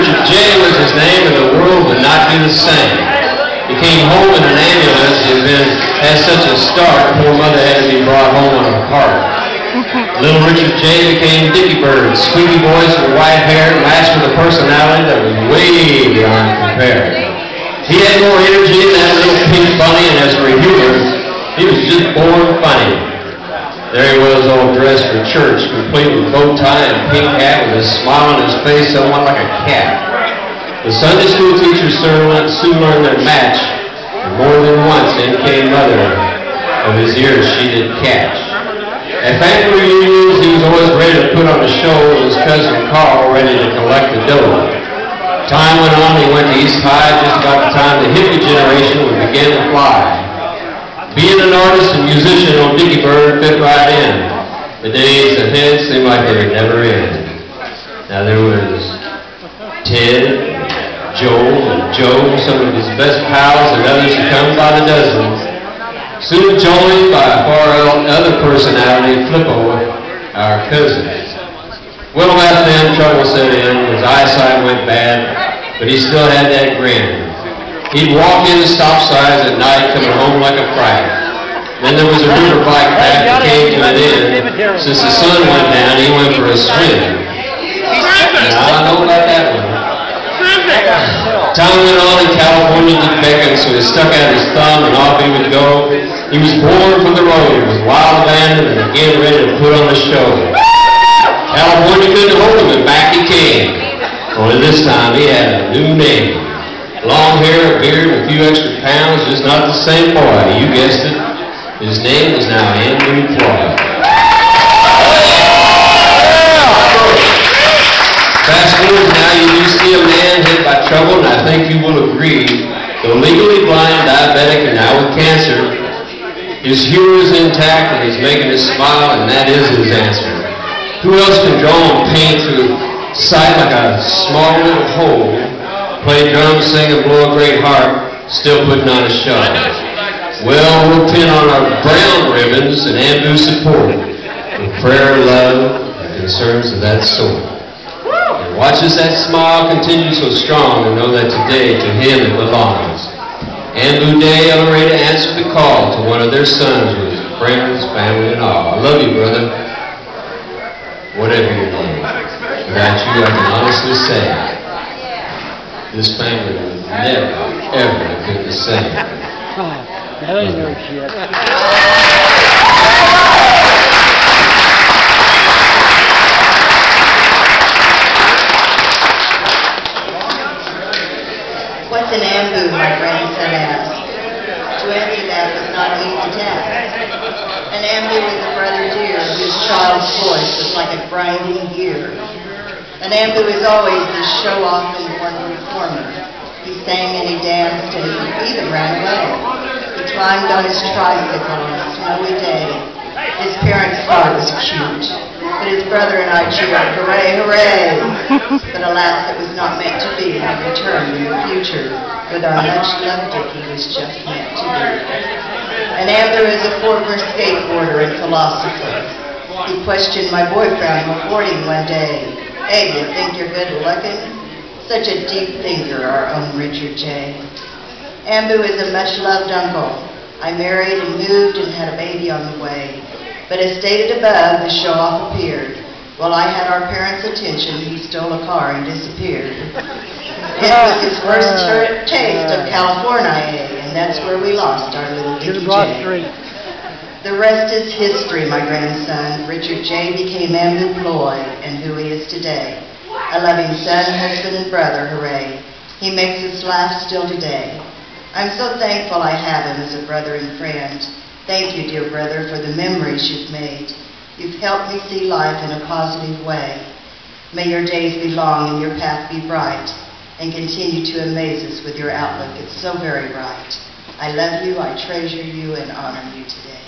Richard J. was his name, and the world would not be the same. He came home in an ambulance. He had such a start, poor mother had to be brought home on a cart. Little Richard J. became Dickie Bird, squeaky voice with white hair, matched with a personality that was way beyond compare. He had more energy than that little pink bunny, and as for humor, he was just born funny. There he was, all dressed for church, complete with bow tie and pink hat, with a smile on his face, somewhat like a cat. The Sunday school teacher soon learned their match, and more than once in came mother of his ears she did catch. At family reunions, he was always ready to put on a show, with his cousin Carl ready to collect the dough. Time went on, he went to East High just about the time the hippie generation would begin to fly. Being an artist and musician on Dickie Bird fit right in. The days ahead seemed like they would never end. Now there was Ted, Joel, and Joe, some of his best pals, and others who come by the dozens. Soon joined by a far other personality, Flippo, our cousin. Well, about then, trouble set in. His eyesight went bad, but he still had that grin. He'd walk into stop signs at night, coming home like a fright. Then there was a river bike path that came to an end. Since the sun went down, he went for a swim. Now, I know about that one. Time went on, and California didn't beckon, so he stuck out his thumb, and off he would go. He was born for the road. He was wild abandoned, and again ready to put on a show. California couldn't hold him, and back he came. Only this time he had a new name. Long hair, a beard, a few extra pounds, just not the same boy. You guessed it. His name is now Andrew Floyd. Fast forward now, you do see a man hit by trouble, and I think you will agree, though legally blind, diabetic, and now with cancer, his humor is intact, and he's making us smile, and that is his answer. Who else can draw and paint through sight like a small little hole, play drums, sing, and blow a great harp, still putting on a show? Well, we'll pin on our brown ribbons and Andrew support with prayer, love, and concerns of that sort. And watch as that smile continues so strong, and know that today to him it belongs. Andrew Day already answered the call to one of their sons with his friends, family, and all. I love you, brother. Whatever your name. Without you, I can honestly say, this family would never, ever have been the same. That ain't no shit. What's an ambu, my grandson asked. To answer that was not an easy task. An ambu is a brother dear whose child's voice was like a grinding gear. An ambu is always the show-off and born performer. He sang and he danced and he even ran away. He climbed on his tricycle on a snowy day. His parents thought it was cute, but his brother and I cheered, hooray, hooray! But alas, it was not meant to be. He returned in the future with our much-loved Dickie, who's just meant to be. An ambu is a former skateboarder and philosopher. He questioned my boyfriend reporting one day, "Hey, you think you're good-looking?" Such a deep thinker, our own Richard J. Ambu is a much-loved uncle. I married and moved and had a baby on the way. But as stated above, the show-off appeared. While I had our parents' attention, he stole a car and disappeared. It was his first taste of California, and that's where we lost our little Dickie J. The rest is history, my grandson. Richard J. became Ambu Floyd and who he is today. A loving son, husband, and brother, hooray. He makes us laugh still today. I'm so thankful I have him as a brother and friend. Thank you, dear brother, for the memories you've made. You've helped me see life in a positive way. May your days be long and your path be bright, and continue to amaze us with your outlook. It's so very right. I love you, I treasure you, and honor you today.